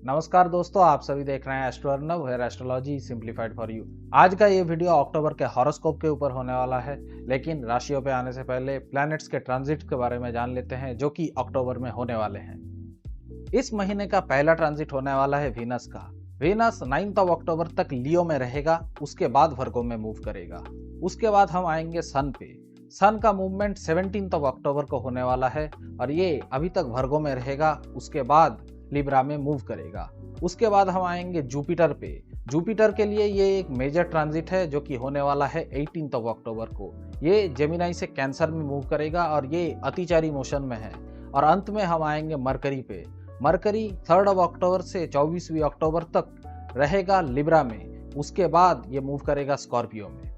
नमस्कार दोस्तों, आप सभी देख रहे हैं astro Arnav where astrology simplified for you. आज का ये वीडियो अक्टूबर के हॉरोस्कोप के ऊपर होने वाला है, लेकिन राशियों पे आने से पहले प्लैनेट्स के ट्रांजिट के बारे में जान लेते हैं जो कि अक्टूबर में होने वाले हैं। इस महीने का पहला ट्रांजिट होने वाला है वीनस का। वीनस 9 अक्टूबर तक लियो में रहेगा, उसके बाद वर्गो में मूव करेगा। उसके बाद हम आएंगे सन पे। सन का मूवमेंट 17 अक्टूबर को होने वाला है और ये अभी तक वर्गो में रहेगा, उसके बाद लिब्रा में मूव करेगा। उसके बाद हम आएंगे जुपिटर पे। जुपिटर के लिए ये एक मेजर ट्रांजिट है जो कि होने वाला है 18 अक्टूबर को। ये जेमिनाई से कैंसर में मूव करेगा और ये अतिचारी मोशन में है। और अंत में हम आएंगे मरकरी पे। मरकरी 3 अक्टूबर से 24 अक्टूबर तक रहेगा लिब्रा में, उसके बाद ये मूव करेगा स्कॉर्पियो में।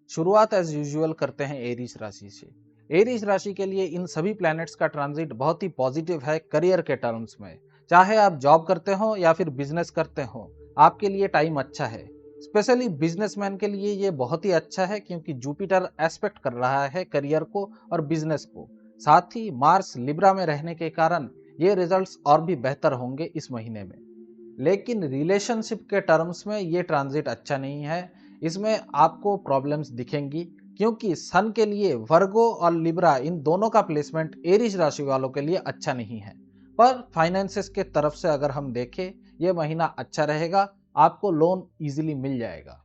शुरुआत एज यूजुअल करते हैं एरीज राशि से। एरीज राशि के लिए इन सभी प्लैनेट्स का ट्रांजिट बहुत ही पॉजिटिव है करियर के टर्म्स में। चाहे आप जॉब करते हो या फिर बिजनेस करते हो, आपके लिए टाइम अच्छा है। स्पेशली बिजनेसमैन के लिए ये बहुत ही अच्छा है क्योंकि जुपिटर एस्पेक्ट कर रहा है करियर को और बिजनेस को। साथ ही मार्स लिब्रा में रहने के कारण ये रिजल्ट्स और भी बेहतर होंगे इस महीने में। लेकिन रिलेशनशिप के टर्म्स में ये ट्रांजिट अच्छा नहीं है। इसमें आपको प्रॉब्लम्स दिखेंगी क्योंकि सन के लिए वर्गो और लिब्रा इन दोनों का प्लेसमेंट एरीज राशि वालों के लिए अच्छा नहीं है। पर फाइनेंसेस के तरफ से अगर हम देखें, ये महीना अच्छा रहेगा, आपको लोन इजीली मिल जाएगा।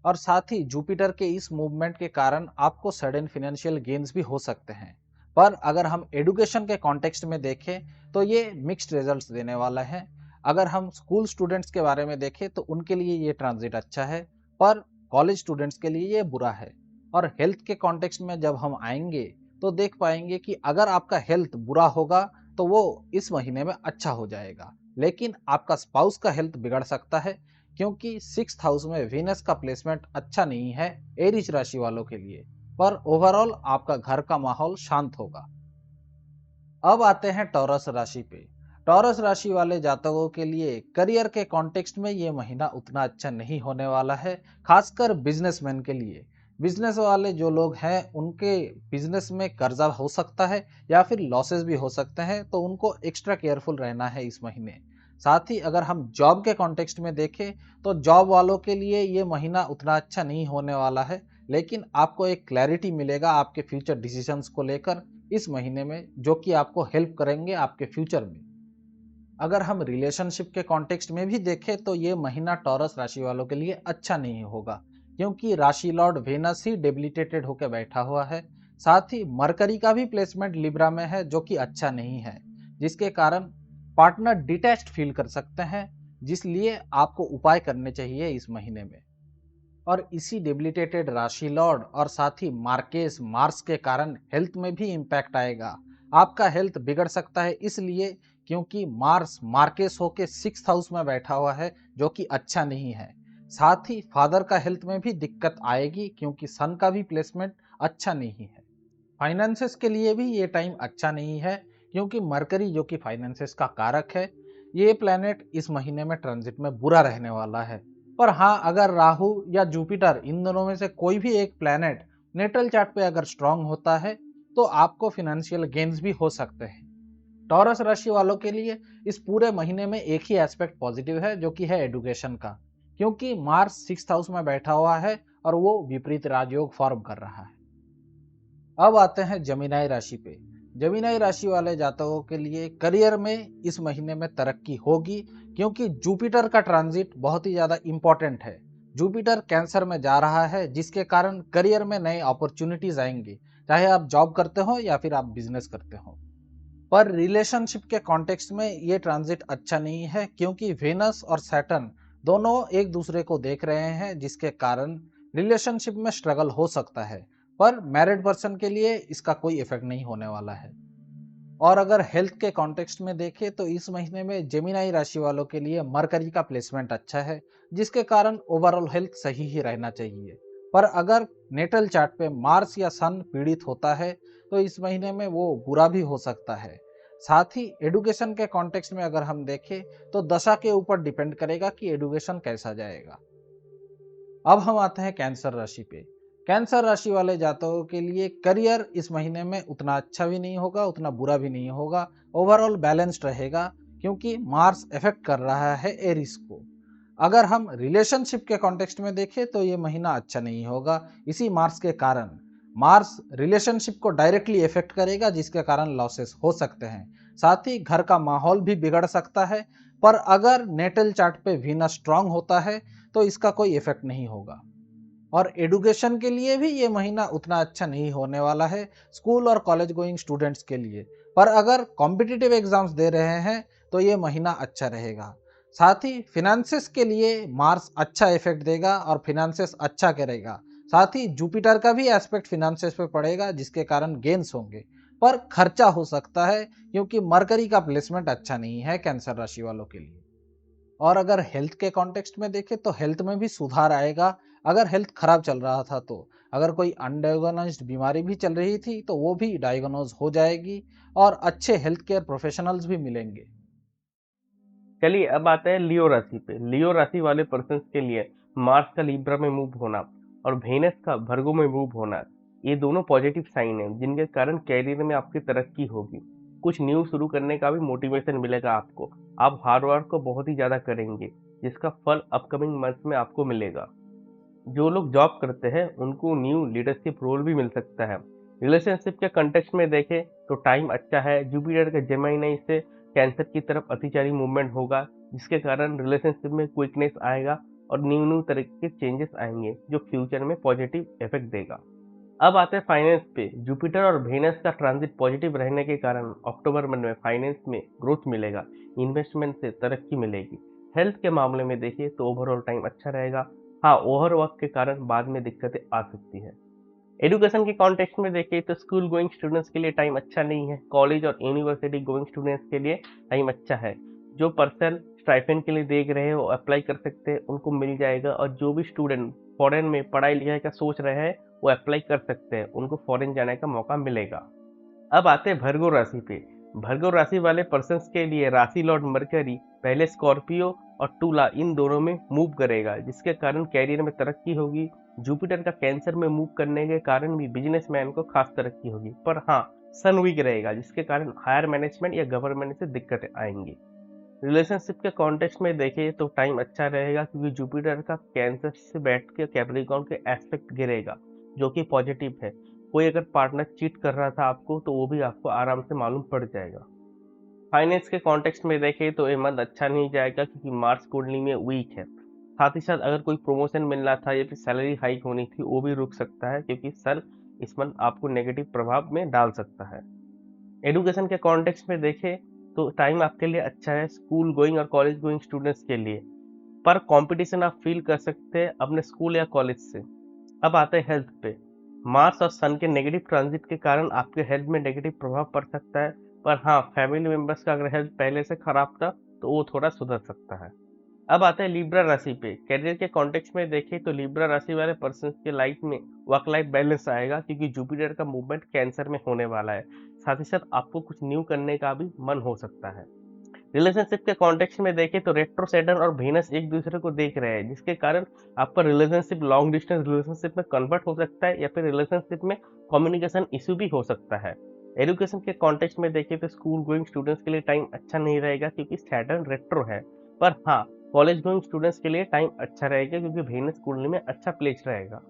और साथ ही जुपिटर के इस मूवमेंट के कारण आपको सडन फाइनेंशियल गेन्स भी हो सकते हैं। पर अगर हम एडुकेशन के कॉन्टेक्स्ट में देखें तो ये मिक्स्ड रिजल्ट्स देने वाला है। अगर हम स्कूल स्टूडेंट्स के बारे में देखें तो उनके लिए ये ट्रांजिट अच्छा है, पर कॉलेज स्टूडेंट्स के लिए ये बुरा है। और हेल्थ के कॉन्टेक्स्ट में जब हम आएंगे तो देख पाएंगे कि अगर आपका हेल्थ बुरा होगा तो वो इस महीने में अच्छा हो जाएगा, लेकिन आपका स्पाउस का हेल्थ बिगड़ सकता है क्योंकि 6th हाउस में वीनस का प्लेसमेंट अच्छा नहीं है एरीज राशि वालों के लिए। पर ओवरऑल आपका घर का माहौल शांत होगा। अब आते हैं टॉरस राशि पे। टॉरस राशि वाले जातकों के लिए करियर के कॉन्टेक्स्ट में ये महीना उतना अच्छा नहीं होने वाला है, खासकर बिजनेसमैन के लिए। बिजनेस वाले जो लोग हैं उनके बिजनेस में कर्जा हो सकता है या फिर लॉसेस भी हो सकते हैं, तो उनको एक्स्ट्रा केयरफुल रहना है इस महीने। साथ ही अगर हम जॉब के कॉन्टेक्स्ट में देखें तो जॉब वालों के लिए ये महीना उतना अच्छा नहीं होने वाला है, लेकिन आपको एक क्लैरिटी मिलेगा आपके फ्यूचर डिसीजंस को लेकर इस महीने में, जो कि आपको हेल्प करेंगे आपके फ्यूचर में। अगर हम रिलेशनशिप के कॉन्टेक्स्ट में भी देखें तो ये महीना टॉरस राशि वालों के लिए अच्छा नहीं होगा क्योंकि राशि लॉर्ड वेनस ही डेबिलिटेटेड होकर बैठा हुआ है। साथ ही मरकरी का भी प्लेसमेंट लिब्रा में है जो कि अच्छा नहीं है, जिसके कारण पार्टनर डिटैच्ड फील कर सकते हैं, जिसलिए आपको उपाय करने चाहिए इस महीने में। और इसी डेबिलिटेटेड राशि लॉर्ड और साथ ही मार्केस मार्स के कारण हेल्थ में भी इंपैक्ट आएगा। आपका हेल्थ बिगड़ सकता है इसलिए क्योंकि मार्स मार्केस होके 6th हाउस में बैठा हुआ है जो कि अच्छा नहीं है। साथ ही फादर का हेल्थ में भी दिक्कत आएगी क्योंकि सन का भी प्लेसमेंट अच्छा नहीं है। फाइनेंसेस के लिए भी ये टाइम अच्छा नहीं है क्योंकि मरकरी जो कि फाइनेंसेस का कारक है, ये प्लैनेट इस महीने में ट्रांजिट में बुरा रहने वाला है। पर हाँ, अगर राहु या जुपिटर इन दोनों में से कोई भी एक प्लैनेट नेटल चार्ट पे अगर स्ट्रांग होता है तो आपको फिनेंशियल गेन्स भी हो सकते हैं। टॉरस राशि वालों के लिए इस पूरे महीने में एक ही एस्पेक्ट पॉजिटिव है जो कि है एडुकेशन का, क्योंकि मार्स 6th हाउस में बैठा हुआ है और वो विपरीत राजयोग फॉर्म कर रहा है। अब आते हैं जमीनाई राशि पे। जमीनाई राशि वाले जातकों के लिए करियर में इस महीने में तरक्की होगी क्योंकि जुपिटर का ट्रांजिट बहुत ही ज्यादा इंपॉर्टेंट है। जुपिटर कैंसर में जा रहा है जिसके कारण करियर में नए अपॉर्चुनिटीज आएंगी, चाहे आप जॉब करते हो या फिर आप बिजनेस करते हो। पर रिलेशनशिप के कॉन्टेक्स्ट में ये ट्रांजिट अच्छा नहीं है क्योंकि वेनस और सैटर्न दोनों एक दूसरे को देख रहे हैं, जिसके कारण रिलेशनशिप में स्ट्रगल हो सकता है। पर मैरिड पर्सन के लिए इसका कोई इफेक्ट नहीं होने वाला है। और अगर हेल्थ के कॉन्टेक्स्ट में देखें तो इस महीने में जेमिनाई राशि वालों के लिए मरकरी का प्लेसमेंट अच्छा है, जिसके कारण ओवरऑल हेल्थ सही ही रहना चाहिए। पर अगर नेटल चार्ट पे मार्स या सन पीड़ित होता है तो इस महीने में वो बुरा भी हो सकता है। साथ ही एडुकेशन के कॉन्टेक्स्ट में अगर हम देखें तो दशा के ऊपर डिपेंड करेगा कि एडुकेशन कैसा जाएगा। अब हम आते हैं कैंसर राशि पे। कैंसर राशि वाले जातकों के लिए करियर इस महीने में उतना अच्छा भी नहीं होगा, उतना बुरा भी नहीं होगा, ओवरऑल बैलेंस्ड रहेगा क्योंकि मार्स इफेक्ट कर रहा है एरिस को। अगर हम रिलेशनशिप के कॉन्टेक्स्ट में देखें तो ये महीना अच्छा नहीं होगा। इसी मार्स के कारण मार्स रिलेशनशिप को डायरेक्टली इफेक्ट करेगा, जिसके कारण लॉसेस हो सकते हैं। साथ ही घर का माहौल भी बिगड़ सकता है। पर अगर नेटल चार्ट पे वीनस स्ट्रांग होता है तो इसका कोई इफेक्ट नहीं होगा। और एडुकेशन के लिए भी ये महीना उतना अच्छा नहीं होने वाला है, स्कूल और कॉलेज गोइंग स्टूडेंट्स के लिए। पर अगर कॉम्पिटिटिव एग्जाम्स दे रहे हैं तो ये महीना अच्छा रहेगा। साथ ही फिनेंसेस के लिए मार्स अच्छा इफेक्ट देगा और फिनेंसेस अच्छा करेगा। साथ ही जुपिटर का भी एस्पेक्ट फिनेंसेस पे पड़ेगा, जिसके कारण गेन्स होंगे। पर खर्चा हो सकता है क्योंकि मरकरी का प्लेसमेंट अच्छा नहीं है कैंसर राशि वालों के लिए। और अगर हेल्थ के कॉन्टेक्स्ट में देखें तो हेल्थ में भी सुधार आएगा। अगर हेल्थ खराब चल रहा था तो अगर कोई अनडायग्नोज्ड बीमारी भी चल रही थी तो वो भी डायग्नोज हो जाएगी और अच्छे हेल्थ केयर प्रोफेशनल्स भी मिलेंगे। चलिए अब आते हैं लियो राशि पे। लियो राशि वाले पर्सन के लिए मार्स का लिब्रा में मूव होना और वेनस का वर्गो में मूव होना, ये दोनों पॉजिटिव साइन है जिनके कारण कैरियर में आपकी तरक्की होगी। कुछ न्यू शुरू करने का भी मोटिवेशन मिलेगा आपको। आप हार्ड वर्क को बहुत ही ज्यादा करेंगे, जिसका फल अपकमिंग मंथ्स में आपको मिलेगा। जो लोग जॉब करते हैं उनको न्यू लीडरशिप रोल भी मिल सकता है। रिलेशनशिप के कंटेक्स्ट में देखें तो टाइम अच्छा है। जुपिटर के जेमिनी से कैंसर की तरफ अतिचारी मूवमेंट होगा, जिसके कारण रिलेशनशिप में क्विकनेस आएगा और न्यू न्यू तरह के चेंजेस आएंगे जो फ्यूचर में पॉजिटिव इफेक्ट देगा। अब आते हैं फाइनेंस पे। जुपिटर और वेनस का ट्रांजिट पॉजिटिव रहने के कारण अक्टूबर मंथ में फाइनेंस में ग्रोथ मिलेगा, इन्वेस्टमेंट से तरक्की मिलेगी। हेल्थ के मामले में देखिए तो ओवरऑल टाइम अच्छा रहेगा। हाँ, ओवरवर्क के कारण बाद में दिक्कतें आ सकती है। एजुकेशन के कॉन्टेक्स्ट में देखें तो स्कूल गोइंग स्टूडेंट्स के लिए टाइम अच्छा नहीं है। कॉलेज और यूनिवर्सिटी गोइंग स्टूडेंट्स के लिए टाइम अच्छा है। जो पर्सन स्टाइपेंड के लिए देख रहे हैं वो अप्लाई कर सकते हैं, उनको मिल जाएगा। और जो भी स्टूडेंट फॉरेन में पढ़ाई लिखाई का सोच रहे हैं वो अप्लाई कर सकते हैं, उनको फॉरेन जाने का मौका मिलेगा। अब आते हैं भर्गो राशि पे। भर्गो राशि वाले पर्सन्स के लिए राशि लॉर्ड मरकरी पहले स्कॉर्पियो और तुला इन दोनों में मूव करेगा, जिसके कारण कैरियर में तरक्की होगी। जुपिटर का कैंसर में मूव करने के कारण भी बिजनेसमैन को खास तरक्की होगी। पर हाँ, सन वीक रहेगा, जिसके कारण हायर मैनेजमेंट या गवर्नमेंट से दिक्कतें आएंगी। रिलेशनशिप के कॉन्टेक्स्ट में देखें तो टाइम अच्छा रहेगा, क्योंकि जुपिटर का कैंसर से बैठ के कैप्रिकॉर्न के एस्पेक्ट गिरेगा, जो कि पॉजिटिव है। कोई अगर पार्टनर चीट कर रहा था आपको तो वो भी आपको आराम से मालूम पड़ जाएगा। फाइनेंस के कॉन्टेक्स्ट में देखें तो ये मंथ अच्छा नहीं जाएगा, क्योंकि मार्स कुंडली में वीक है। साथ ही साथ अगर कोई प्रमोशन मिलना था या फिर सैलरी हाइक होनी थी वो भी रुक सकता है, क्योंकि सन इस मंथ आपको नेगेटिव प्रभाव में डाल सकता है। एडुकेशन के कॉन्टेक्स्ट में देखें तो टाइम आपके लिए अच्छा है स्कूल गोइंग और कॉलेज गोइंग स्टूडेंट्स के लिए। पर कंपटीशन आप फील कर सकते हैं अपने स्कूल या कॉलेज से। अब आते हैं हेल्थ पे। मार्स और सन के नेगेटिव ट्रांजिट के कारण आपके हेल्थ में नेगेटिव प्रभाव पड़ सकता है। पर हाँ, फैमिली मेंबर्स का अगर हेल्थ पहले से खराब था तो वो थोड़ा सुधर सकता है। अब आता है लिब्रा राशि पे। करियर के कॉन्टेक्स्ट में देखें तो लिब्रा राशि वाले पर्सन के लाइफ में वर्क लाइफ बैलेंस आएगा, क्योंकि जुपिटर का मूवमेंट कैंसर में होने वाला है। साथ ही साथ आपको कुछ न्यू करने का भी मन हो सकता है। रिलेशनशिप के कॉन्टेक्स्ट में देखें तो रेट्रो सैटर्न और वीनस एक दूसरे को देख रहे हैं, जिसके कारण आपका रिलेशनशिप लॉन्ग डिस्टेंस रिलेशनशिप में कन्वर्ट हो सकता है या फिर रिलेशनशिप में कम्युनिकेशन इशू भी हो सकता है। एजुकेशन के कॉन्टेक्स्ट में देखें तो स्कूल गोइंग स्टूडेंट्स के लिए टाइम अच्छा नहीं रहेगा, क्योंकि सैटर्न रेट्रो है। पर हाँ, कॉलेज गोइंग स्टूडेंट्स के लिए टाइम अच्छा रहेगा, क्योंकि वीनस कुंडली में अच्छा प्लेस रहेगा।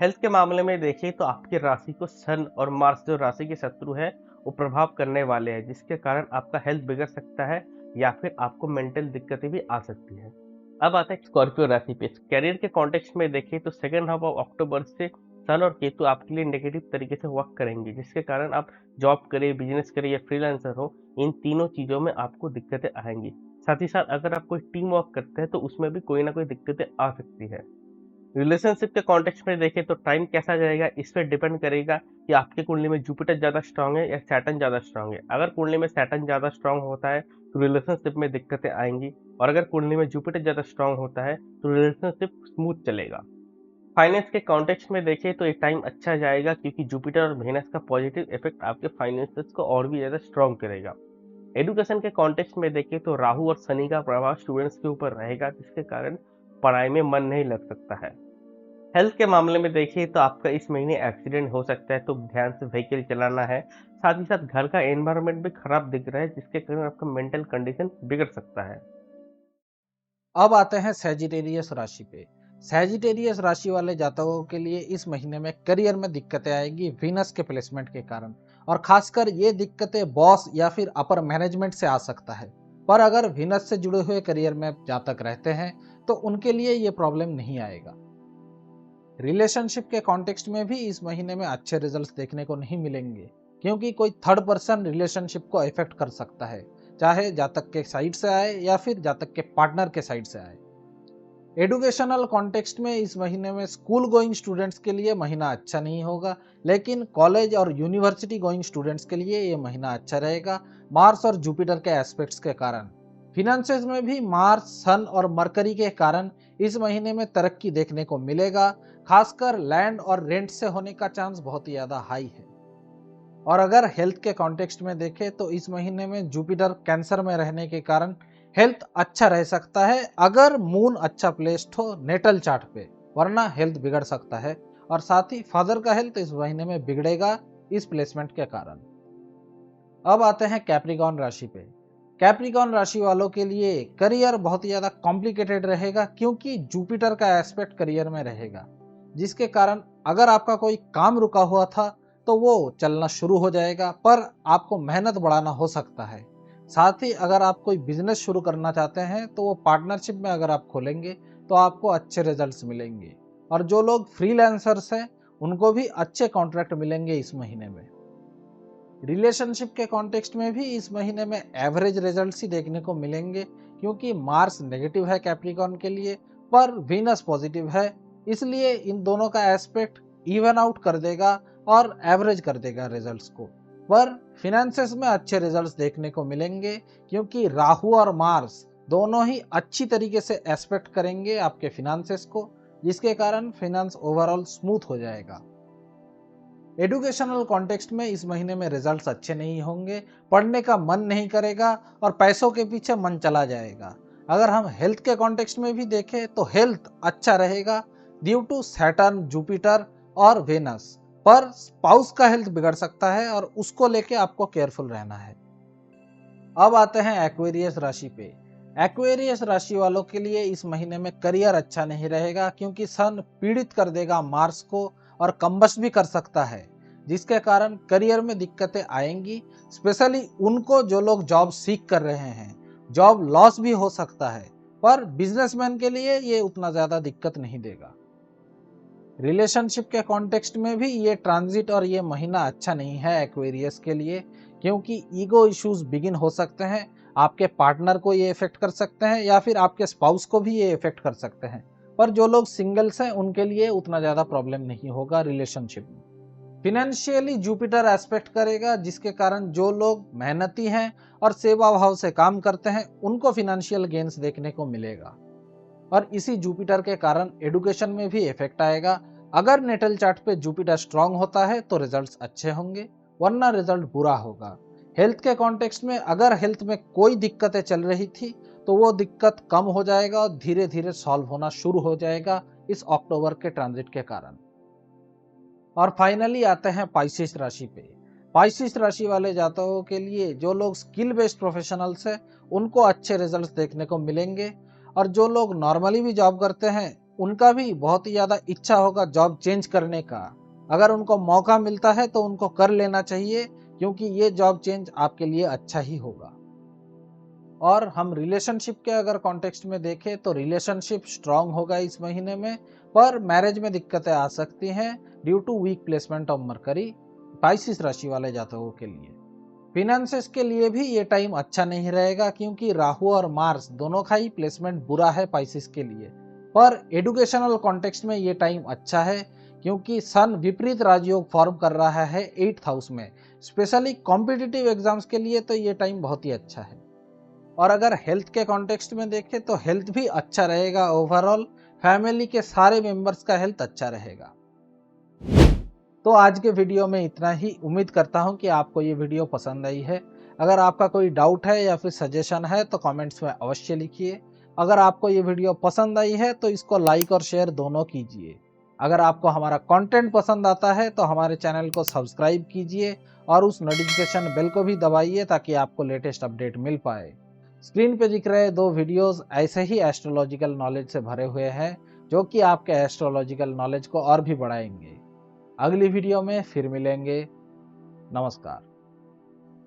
हेल्थ के मामले में देखें तो आपकी राशि को सन और मार्स, जो राशि के शत्रु है, वो प्रभाव करने वाले हैं, जिसके कारण आपका हेल्थ बिगड़ सकता है या फिर आपको मेंटल दिक्कतें भी आ सकती है। अब आता है स्कॉर्पियो राशि पे। कैरियर के कॉन्टेक्स्ट में देखें तो सेकेंड हाफ ऑफ अक्टूबर से सन और केतु आपके लिए नेगेटिव तरीके से वर्क करेंगे, जिसके कारण आप जॉब करें, बिजनेस करें या फ्रीलांसर हो, इन तीनों चीजों में आपको दिक्कतें आएंगी। साथ ही साथ अगर आप कोई टीम वर्क करते हैं तो उसमें भी कोई ना कोई दिक्कतें आ सकती है। रिलेशनशिप के कॉन्टेक्स्ट में देखें तो टाइम कैसा जाएगा इस पर डिपेंड करेगा कि आपके कुंडली में जुपिटर ज़्यादा स्ट्रांग है या सैटर्न ज़्यादा स्ट्रांग है। अगर कुंडली में सैटर्न ज़्यादा स्ट्रांग होता है तो रिलेशनशिप में दिक्कतें आएंगी, और अगर कुंडली में जुपिटर ज़्यादा स्ट्रांग होता है तो रिलेशनशिप स्मूथ चलेगा। फाइनेंस के कॉन्टेक्स्ट में देखें तो ये टाइम अच्छा जाएगा, क्योंकि जुपिटर और वेनस का पॉजिटिव इफेक्ट आपके फाइनेंसेस को और भी ज़्यादा स्ट्रांग करेगा। एजुकेशन के कॉन्टेक्स्ट में देखें तो राहु और शनि का प्रभाव स्टूडेंट्स के ऊपर रहेगा, जिसके कारण पढ़ाई में मन नहीं लग सकता है। हेल्थ के मामले में देखिए तो आपका इस महीने एक्सीडेंट हो सकता है, तो ध्यान से व्हीकल चलाना है। साथ ही साथ घर का एनवायरनमेंट भी खराब दिख रहा है, जिसके कारण आपका मेंटल कंडीशन बिगड़ सकता है। अब आते हैं सैजिटेरियस राशि पे। सैजिटेरियस राशि वाले जातकों के लिए इस महीने में करियर में दिक्कतें आएगी वीनस के प्लेसमेंट के कारण, और खासकर ये दिक्कतें बॉस या फिर अपर मैनेजमेंट से आ सकता है। पर अगर वीनस से जुड़े हुए करियर में जातक रहते हैं तो उनके लिए ये प्रॉब्लम नहीं आएगा। रिलेशनशिप के कॉन्टेक्स्ट में भी इस महीने में अच्छे रिजल्ट्स देखने को नहीं मिलेंगे, क्योंकि कोई थर्ड पर्सन रिलेशनशिप को इफेक्ट कर सकता है, चाहे जातक के साइड से आए या फिर जातक के पार्टनर के साइड से आए। एडुकेशनल कॉन्टेक्स्ट में इस महीने में स्कूल गोइंग स्टूडेंट्स के लिए महीना अच्छा नहीं होगा, लेकिन कॉलेज और यूनिवर्सिटी गोइंग स्टूडेंट्स के लिए ये महीना अच्छा रहेगा मार्स और जुपिटर के एस्पेक्ट्स के कारण। फिनेंसेस में भी मार्स, सन और मरकरी के कारण इस महीने में तरक्की देखने को मिलेगा, खासकर लैंड और रेंट से होने का चांस बहुत ही ज्यादा हाई है। और अगर हेल्थ के कॉन्टेक्स्ट में देखें तो इस महीने में जुपिटर कैंसर में रहने के कारण हेल्थ अच्छा रह सकता है अगर मून अच्छा प्लेस्ड हो नेटल चार्ट पे, वरना हेल्थ बिगड़ सकता है। और साथ ही फादर का हेल्थ इस महीने में बिगड़ेगा इस प्लेसमेंट के कारण। अब आते हैं कैप्रिकॉर्न राशि पे। कैप्रिकॉर्न राशि वालों के लिए करियर बहुत ही ज्यादा कॉम्प्लिकेटेड रहेगा, क्योंकि जुपिटर का एस्पेक्ट करियर में रहेगा, जिसके कारण अगर आपका कोई काम रुका हुआ था तो वो चलना शुरू हो जाएगा, पर आपको मेहनत बढ़ाना हो सकता है। साथ ही अगर आप कोई बिजनेस शुरू करना चाहते हैं तो वो पार्टनरशिप में अगर आप खोलेंगे तो आपको अच्छे रिजल्ट्स मिलेंगे। और जो लोग फ्रीलांसर्स हैं उनको भी अच्छे कॉन्ट्रैक्ट मिलेंगे इस महीने में। रिलेशनशिप के कॉन्टेक्स्ट में भी इस महीने में एवरेज रिजल्ट्स ही देखने को मिलेंगे, क्योंकि मार्स नेगेटिव है कैप्रिकॉर्न के लिए पर वीनस पॉजिटिव है, इसलिए इन दोनों का एस्पेक्ट इवन आउट कर देगा और एवरेज कर देगा रिजल्ट्स को। पर फिनेंसेस में अच्छे रिजल्ट्स देखने को मिलेंगे, क्योंकि राहु और मार्स दोनों ही अच्छी तरीके से एस्पेक्ट करेंगे आपके फिनेंसेस को, जिसके कारण फिनेंस ओवरऑल स्मूथ हो जाएगा। एडुकेशनल कॉन्टेक्स्ट में इस महीने में रिजल्ट्स अच्छे नहीं होंगे, पढ़ने का मन नहीं करेगा और पैसों के पीछे मन चला जाएगा। अगर हम हेल्थ के कॉन्टेक्स्ट में भी देखें तो हेल्थ अच्छा रहेगा ड्यू टू सैटर्न, जुपिटर और वेनस, पर स्पाउस का हेल्थ बिगड़ सकता है और उसको लेके आपको केयरफुल रहना है। अब आते हैं एक्वेरियस राशि पे। एक्वेरियस राशि वालों के लिए इस महीने में करियर अच्छा नहीं रहेगा, क्योंकि सन पीड़ित कर देगा मार्स को और कंबस्ट भी कर सकता है, जिसके कारण करियर में दिक्कतें आएंगी, स्पेशली उनको जो लोग जॉब सीख कर रहे हैं। जॉब लॉस भी हो सकता है, पर बिजनेसमैन के लिए ये उतना ज्यादा दिक्कत नहीं देगा। रिलेशनशिप के कॉन्टेक्स्ट में भी ये ट्रांजिट और ये महीना अच्छा नहीं है एक्वेरियस के लिए, क्योंकि ईगो इश्यूज बिगिन हो सकते हैं। आपके पार्टनर को ये इफेक्ट कर सकते हैं या फिर आपके स्पाउस को भी ये इफेक्ट कर सकते हैं, पर जो लोग सिंगल्स हैं उनके लिए उतना ज्यादा प्रॉब्लम नहीं होगा रिलेशनशिप में। फिनेंशियली जुपिटर एस्पेक्ट करेगा, जिसके कारण जो लोग मेहनती हैं और सेवा भाव से काम करते हैं उनको फिनेंशियल गेन्स देखने को मिलेगा। और इसी जुपिटर के कारण एडुकेशन में भी इफेक्ट आएगा। अगर नेटल चार्ट पे जुपिटर स्ट्रांग होता है तो रिजल्ट्स अच्छे होंगे, वरना रिजल्ट बुरा होगा। हेल्थ के कॉन्टेक्स्ट में अगर हेल्थ में कोई दिक्कतें चल रही थी तो वो दिक्कत कम हो जाएगा और धीरे धीरे सॉल्व होना शुरू हो जाएगा इस अक्टूबर के ट्रांजिट के कारण। और फाइनली आते हैं पाइसिस राशि पे। पाइसिस राशि वाले जातकों के लिए जो लोग स्किल बेस्ड प्रोफेशनल्स हैं उनको अच्छे रिजल्ट्स देखने को मिलेंगे, और जो लोग नॉर्मली भी जॉब करते हैं उनका भी बहुत ही ज़्यादा इच्छा होगा जॉब चेंज करने का। अगर उनको मौका मिलता है तो उनको कर लेना चाहिए, क्योंकि ये जॉब चेंज आपके लिए अच्छा ही होगा। और हम रिलेशनशिप के अगर कॉन्टेक्स्ट में देखें तो रिलेशनशिप स्ट्रांग होगा इस महीने में, पर मैरिज में दिक्कतें आ सकती हैं due to weak placement of Mercury Pisces राशि वाले जातकों के लिए। फिनेंसेस के लिए भी ये टाइम अच्छा नहीं रहेगा, क्योंकि राहु और मार्स दोनों का ही प्लेसमेंट बुरा है पाइसिस के लिए। पर एडुकेशनल कॉन्टेक्स्ट में ये टाइम अच्छा है, क्योंकि सन विपरीत राजयोग फॉर्म कर रहा है 8th हाउस में। स्पेशली कॉम्पिटिटिव एग्जाम्स के लिए तो ये टाइम बहुत ही अच्छा है। और अगर हेल्थ के कॉन्टेक्स्ट में देखें तो हेल्थ भी अच्छा रहेगा ओवरऑल, फैमिली के सारे मेंबर्स का हेल्थ अच्छा रहेगा। तो आज के वीडियो में इतना ही। उम्मीद करता हूं कि आपको ये वीडियो पसंद आई है। अगर आपका कोई डाउट है या फिर सजेशन है तो कमेंट्स में अवश्य लिखिए। अगर आपको ये वीडियो पसंद आई है तो इसको लाइक और शेयर दोनों कीजिए। अगर आपको हमारा कंटेंट पसंद आता है तो हमारे चैनल को सब्सक्राइब कीजिए और उस नोटिफिकेशन बेल को भी दबाइए ताकि आपको लेटेस्ट अपडेट मिल पाए। स्क्रीन पे दिख रहे 2 वीडियोस ऐसे ही एस्ट्रोलॉजिकल नॉलेज से भरे हुए हैं जो कि आपके एस्ट्रोलॉजिकल नॉलेज को और भी बढ़ाएंगे। अगली वीडियो में फिर मिलेंगे। नमस्कार।